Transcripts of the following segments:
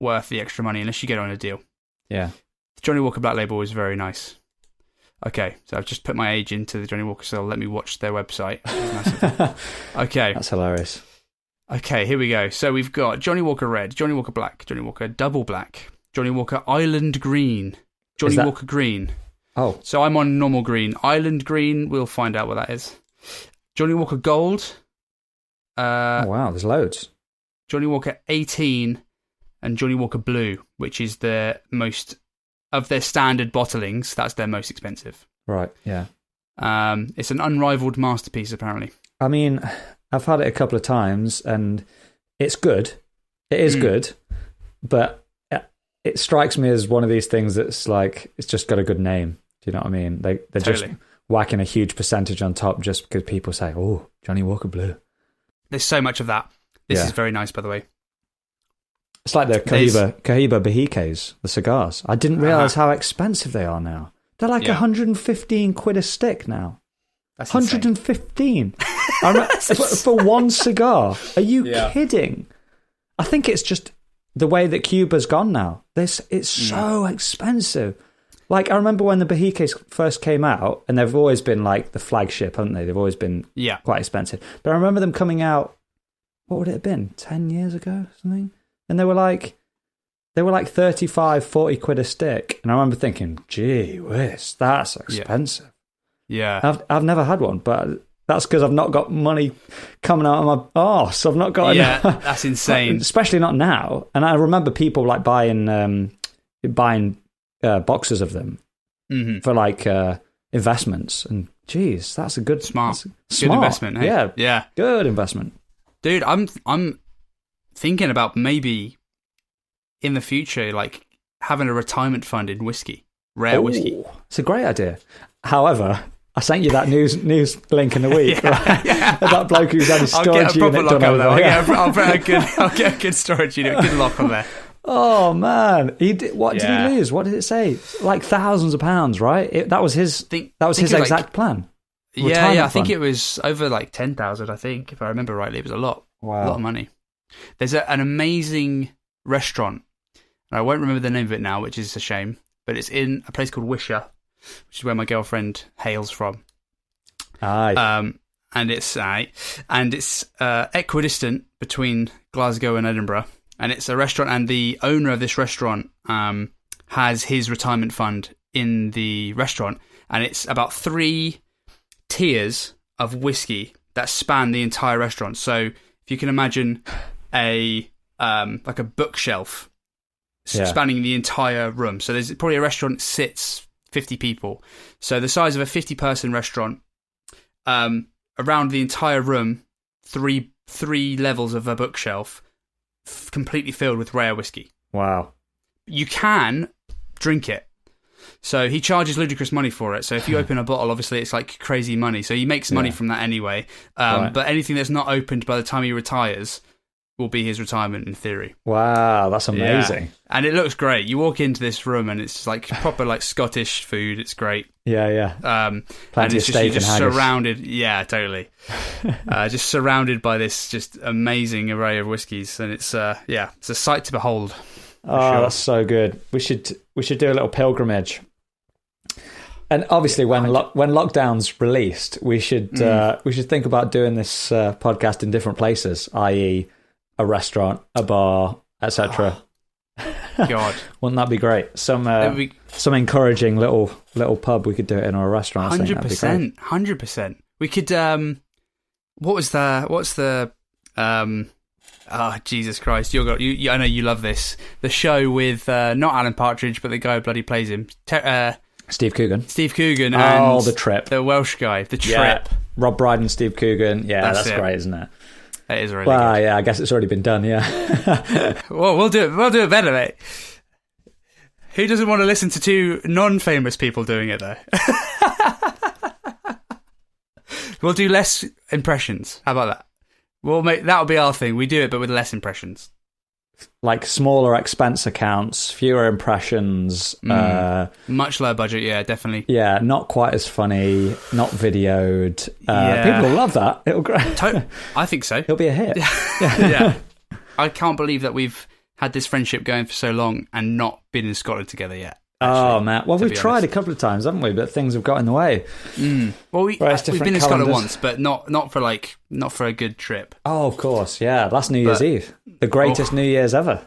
worth the extra money unless you get on a deal. Yeah. The Johnny Walker Black Label is very nice. Okay, so I've just put my age into the Johnny Walker, so they'll let me watch their website. Okay. That's hilarious. Okay, here we go. So we've got Johnny Walker Red, Johnny Walker Black, Johnny Walker Double Black, Johnny Walker Island Green, Johnny Walker Green. Oh. So I'm on normal green. Island Green, we'll find out what that is. Johnny Walker Gold. Oh, wow, there's loads. Johnny Walker 18 and Johnny Walker Blue, which is the most... Of their standard bottlings, that's their most expensive. Right, yeah. It's an unrivaled masterpiece, apparently. I mean, I've had it a couple of times, and it's good. It is good, but it strikes me as one of these things that's like, it's just got a good name. Do you know what I mean? They're just whacking a huge percentage on top just because people say, oh, Johnny Walker Blue. There's so much of that. This is very nice, by the way. It's like the Cohiba Behikes, the cigars. I didn't realise how expensive they are now. They're like 115 quid a stick now. That's 115 for one cigar. Are you kidding? I think it's just the way that Cuba's gone now. It's so expensive. Like, I remember when the Behikes first came out, and they've always been like the flagship, haven't they? They've always been quite expensive. But I remember them coming out, what would it have been, 10 years ago or something? And they were like 35, 40 quid a stick. And I remember thinking, gee whiz, that's expensive. Yeah. I've never had one, but that's because I've not got money coming out of my arse. I've not got enough. That's insane. Especially not now. And I remember people like buying boxes of them for like investments. And geez, that's a good... Smart investment. Hey? Yeah. Good investment. Dude, I'm thinking about maybe in the future, like having a retirement fund in whiskey, rare whiskey. It's a great idea. However, I sent you that news link in the week. That bloke who's had his storage unit done over there. I'll get a good storage unit, a good lock on there. Oh man, what did he lose? What did it say? Like thousands of pounds, right? That was his exact plan. I think it was over like 10,000. I think, if I remember rightly, it was a lot. Wow, a lot of money. There's an amazing restaurant, and I won't remember the name of it now, which is a shame, but it's in a place called Wisher, which is where my girlfriend hails from. Aye. And it's equidistant between Glasgow and Edinburgh, and it's a restaurant, and the owner of this restaurant has his retirement fund in the restaurant, and it's about 3 tiers of whiskey that span the entire restaurant. So if you can imagine like a bookshelf spanning the entire room. So there's probably a restaurant that sits 50 people. So the size of a 50-person restaurant, around the entire room, three levels of a bookshelf, completely filled with rare whiskey. Wow. You can drink it. So he charges ludicrous money for it. So if you open a bottle, obviously it's like crazy money. So he makes money from that anyway. Right. But anything that's not opened by the time he retires will be his retirement in theory. Wow, that's amazing. Yeah. And it looks great. You walk into this room and it's like proper like Scottish food. It's great. Yeah. And it's just, you're just surrounded. Yeah, totally. Just surrounded by this just amazing array of whiskies. And it's it's a sight to behold. Oh, that's so good. We should do a little pilgrimage. And obviously, when lockdown's released, we should think about doing this podcast in different places, i.e., a restaurant, a bar, etc. Oh, God, wouldn't that be great? Some encouraging little pub we could do it in, or a restaurant. 100%. We could. What's the? Oh, Jesus Christ! I know you love this. The show with not Alan Partridge, but the guy who bloody plays him. Steve Coogan. And The Trip. The Welsh guy. The Trip. Rob Brydon, Steve Coogan. Yeah, that's great, isn't it? It is really good. Yeah, I guess it's already been done, yeah. Well, we'll do it better, mate. Who doesn't want to listen to 2 non-famous people doing it, though? We'll do less impressions. How about that? That'll be our thing. We do it, but with less impressions. Like smaller expense accounts, fewer impressions. Much lower budget, yeah, definitely. Yeah, not quite as funny, not videoed. People will love that. It'll I think so. It'll be a hit. Yeah. I can't believe that we've had this friendship going for so long and not been in Scotland together yet. Actually, man. Well, we've tried a couple of times, haven't we? But things have got in the way. Well, we've been in Scotland once, but not for a good trip. Oh, of course, yeah. Last New Year's Eve, the greatest New Year's ever.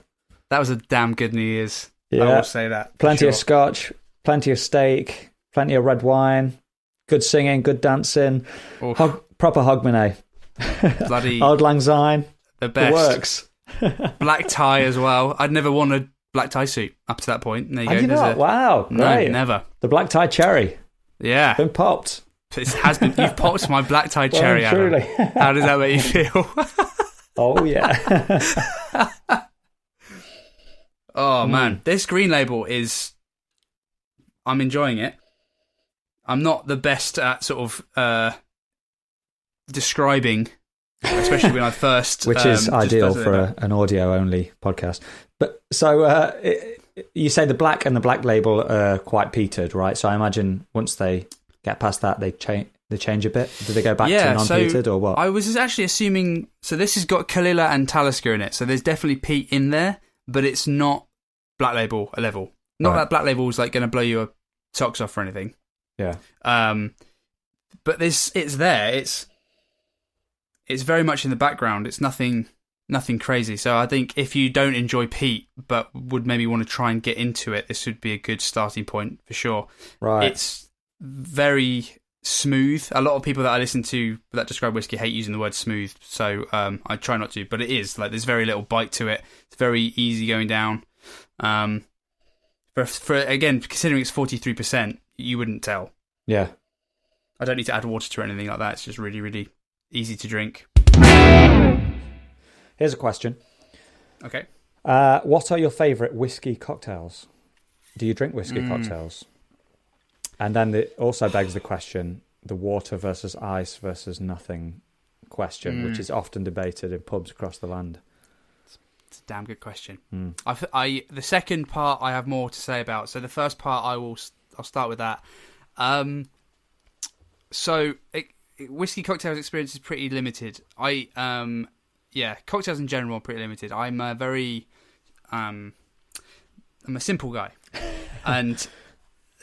That was a damn good New Year's. Yeah. I will say that. Plenty of scotch, plenty of steak, plenty of red wine, good singing, good dancing, proper hogmanay. Bloody Old Lang Syne. The best. The works. Black tie as well. I'd never worn a black tie suit up to that point. There you go. You not? Wow. No, great. never. The black tie cherry. Yeah. Been popped. It has been. You've popped my black tie cherry, truly. Adam. How does that make you feel? Oh, yeah. Oh, man. This green label I'm enjoying it. I'm not the best at sort of describing, especially when I first... Which is ideal for an audio-only podcast. But so you say the black and the black label are quite peated, right? So I imagine once they get past that, they change a bit. Do they go back to non-peated or what? I was actually assuming... So this has got Kalila and Talisker in it, so there's definitely peat in there, but it's not black label a level. Not that black label is like going to blow your socks off or anything. Yeah. But it's there. It's very much in the background. It's nothing crazy. So I think if you don't enjoy peat but would maybe want to try and get into it, this would be a good starting point for sure. Right. It's very smooth. A lot of people that I listen to that describe whiskey hate using the word smooth, so I try not to, but it is. Like, there's very little bite to it. It's very easy going down. For again, considering it's 43%, you wouldn't tell. Yeah. I don't need to add water to it or anything like that. It's just really, really easy to drink. Here's a question. Okay. What are your favourite whiskey cocktails? Do you drink whiskey cocktails? And then it also begs the question, the water versus ice versus nothing question, which is often debated in pubs across the land. It's a damn good question. The second part I have more to say about. So the first part I'll start with that. Whiskey cocktails experience is pretty limited. Cocktails in general are pretty limited. I'm I'm a simple guy, and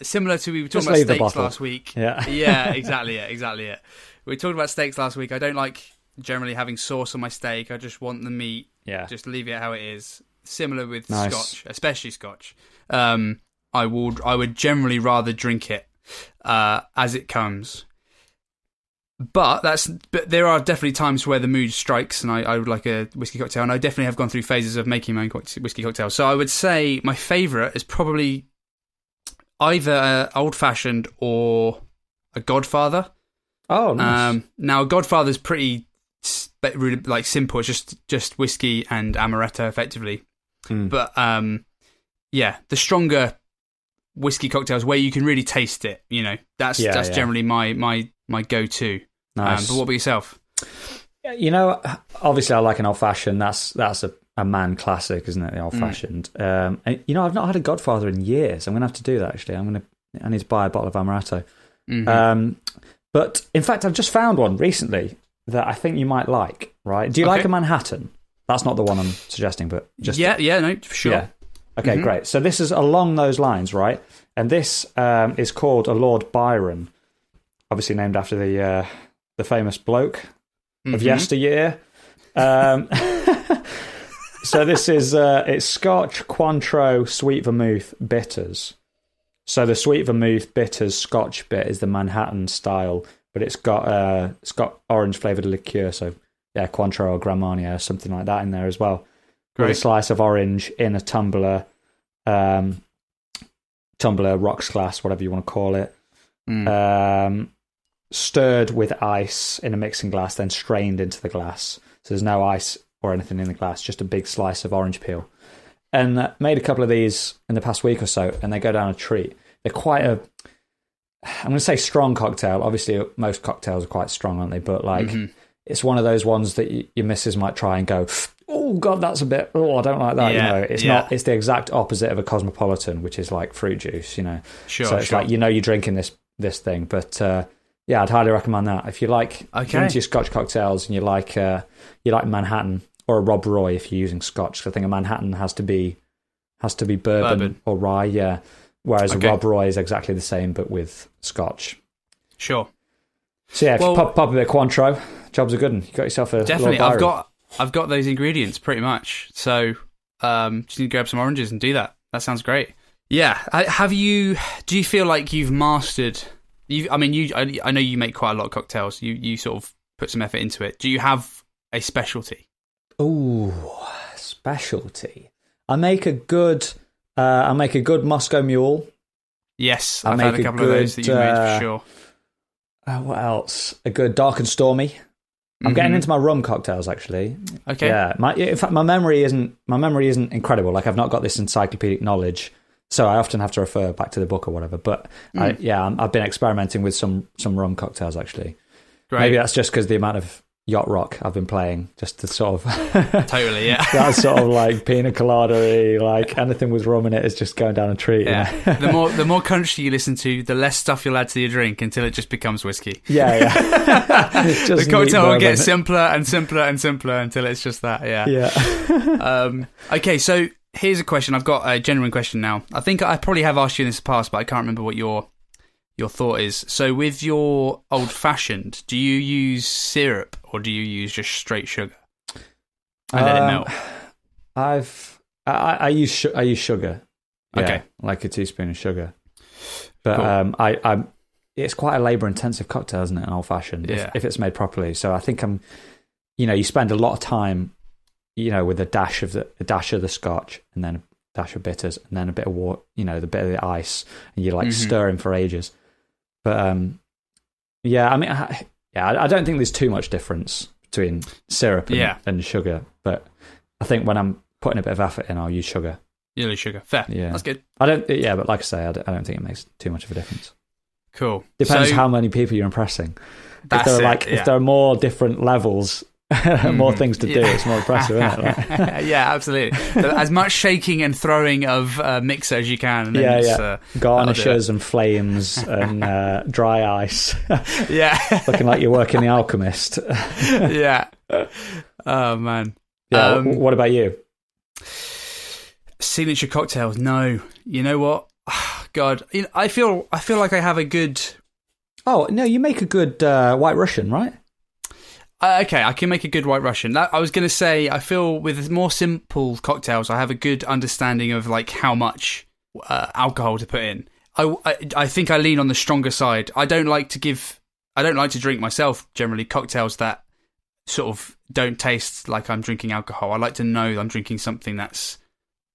similar to we were talking about steaks last week. Yeah, exactly it. We talked about steaks last week. I don't like generally having sauce on my steak. I just want the meat. Yeah, just leave it how it is. Similar with Scotch, especially Scotch. I would generally rather drink it as it comes. But there are definitely times where the mood strikes and I would like a whiskey cocktail, and I definitely have gone through phases of making my own whiskey cocktail. So I would say my favourite is probably either an old-fashioned or a Godfather. Oh, nice. Now, a Godfather is pretty like simple. It's just whiskey and amaretto, effectively. But the stronger whiskey cocktails where you can really taste it, that's generally my go-to. Nice. But what about yourself? Obviously I like an old-fashioned. That's a man classic, isn't it? The old-fashioned. And, I've not had a Godfather in years. I'm going to have to do that, actually. I need to buy a bottle of amaretto. But in fact, I've just found one recently that I think you might like, right? Do you like a Manhattan? That's not the one I'm suggesting, but just... no, for sure. Yeah. Okay, great. So this is along those lines, right? And this is called a Lord Byron, obviously named after the famous bloke of yesteryear. So this is it's Scotch, Cointreau, Sweet Vermouth, Bitters. So the Sweet Vermouth, Bitters, Scotch bit is the Manhattan style, but it's got orange flavoured liqueur, so Cointreau or Grand Marnier, something like that in there as well. Great. With a slice of orange in a tumbler, rocks glass, whatever you want to call it. Stirred with ice in a mixing glass, then strained into the glass. So there's no ice or anything in the glass, just a big slice of orange peel. And made a couple of these in the past week or so, and they go down a treat. They're quite I'm going to say strong cocktail. Obviously, most cocktails are quite strong, aren't they? But it's one of those ones that your missus might try and go, oh God, that's a bit. Oh, I don't like that. It's not. It's the exact opposite of a cosmopolitan, which is like fruit juice. Sure. So it's like you're drinking this thing. But I'd highly recommend that if you like into your Scotch cocktails and you like Manhattan, or a Rob Roy if you're using Scotch. 'Cause I think a Manhattan has to be bourbon. Or rye, yeah. Whereas a Rob Roy is exactly the same, but with Scotch. Sure. So yeah, if you pop a bit of Cointreau, jobs are good. You got yourself a definitely. Lord I've got those ingredients pretty much. So just need to grab some oranges and do that. That sounds great. Yeah. Do you feel like you've mastered? I know you make quite a lot of cocktails. You sort of put some effort into it. Do you have a specialty? Ooh, specialty. I make a good Moscow Mule. Yes, I've had a couple of those that you've made for sure. What else? A good Dark and Stormy. I'm getting into my rum cocktails actually. Okay. Yeah. In fact, my memory isn't incredible. Like I've not got this encyclopedic knowledge, so I often have to refer back to the book or whatever. But I've been experimenting with some rum cocktails actually. Great. Maybe that's just because the amount of yacht rock I've been playing, just to sort of totally, yeah. That's sort of like pina colada-y, like anything with rum in it is just going down a treat. Yeah. The more country you listen to, the less stuff you'll add to your drink until it just becomes whiskey. Yeah. The cocktail will get simpler and simpler and simpler until it's just that. Yeah. Yeah. Okay, so here's a question. I've got a genuine question now. I think I probably have asked you this in the past, but I can't remember what your thought is. So with your old fashioned, do you use syrup or do you use just straight sugar and let it melt? I use sugar. Yeah, okay, like a teaspoon of sugar. But cool. It's quite a labour intensive cocktail, isn't it? An old fashioned, if it's made properly. So I think you spend a lot of time, with a dash of the Scotch and then a dash of bitters and then a bit of water, the bit of the ice, and you're like stirring for ages. But I don't think there's too much difference between syrup and sugar. But I think when I'm putting a bit of effort in, I'll use sugar. You use sugar, fair. Yeah, that's good. But like I say, I don't think it makes too much of a difference. Cool. Depends how many people you're impressing. If there are more different levels, more things to do, it's more impressive, isn't it? Like, yeah, absolutely. As much shaking and throwing of mixer as you can. And then garnishes and flames and dry ice. Yeah. Looking like you're working the alchemist. Yeah. Oh, man. Yeah. What about you? Signature cocktails? No. You know what? Oh, God, I feel like I have a good. Oh no, you make a good White Russian, right? Okay, I can make a good White Russian. I was going to say, I feel with more simple cocktails, I have a good understanding of like how much alcohol to put in. I think I lean on the stronger side. I don't like to drink myself generally cocktails that sort of don't taste like I'm drinking alcohol. I like to know I'm drinking something that's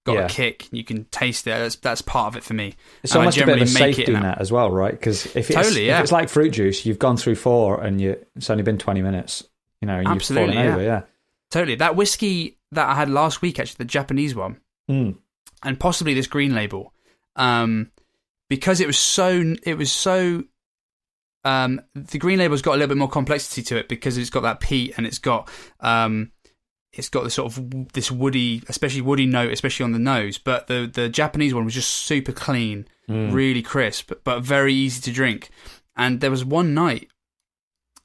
got a kick. You can taste it. That's part of it for me. It's almost a bit of a safety net as well, right? Because if it's like fruit juice, you've gone through 4 and it's only been 20 minutes. You've fallen over, yeah. Totally. That whiskey that I had last week, actually, the Japanese one, and possibly this green label, because it was so. The green label's got a little bit more complexity to it because it's got that peat and it's got the sort of this woody, especially woody note, especially on the nose. But the Japanese one was just super clean, really crisp, but very easy to drink. And there was one night.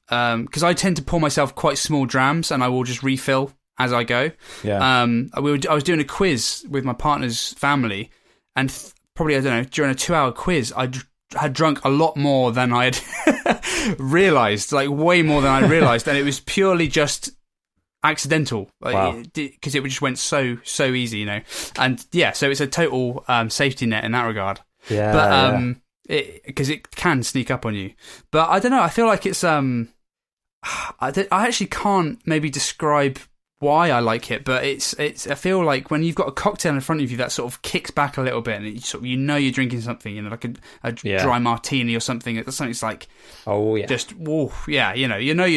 Because I tend to pour myself quite small drams and I will just refill as I go. Yeah. I was doing a quiz with my partner's family and probably, I don't know, during a 2-hour quiz, I had drunk a lot more than I had realised, like way more than I realised. And it was purely just accidental. Because it just went so easy, And yeah, so it's a total safety net in that regard. Yeah. But because it can sneak up on you. But I don't know, I feel like it's I actually can't maybe describe why I like it, but it's I feel like when you've got a cocktail in front of you that sort of kicks back a little bit and you're drinking something, like a dry martini or something. It's something that's like you're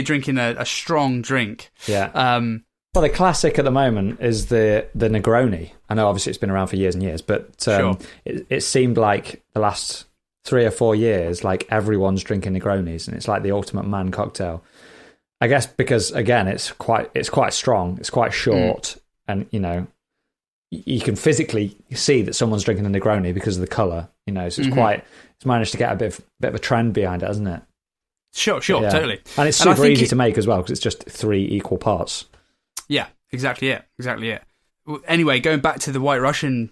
drinking a strong drink. Yeah. Well, the classic at the moment is the Negroni. I know obviously it's been around for years and years, but it seemed like the last 3 or 4 years, like everyone's drinking Negronis, and it's like the ultimate man cocktail. I guess because again, it's quite strong, it's quite short, and you can physically see that someone's drinking a Negroni because of the colour. So it's managed to get a bit of a trend behind it, hasn't it? Sure, totally. And it's super easy to make as well because it's just 3 equal parts. Yeah, Exactly it. Exactly it. Anyway, going back to the White Russian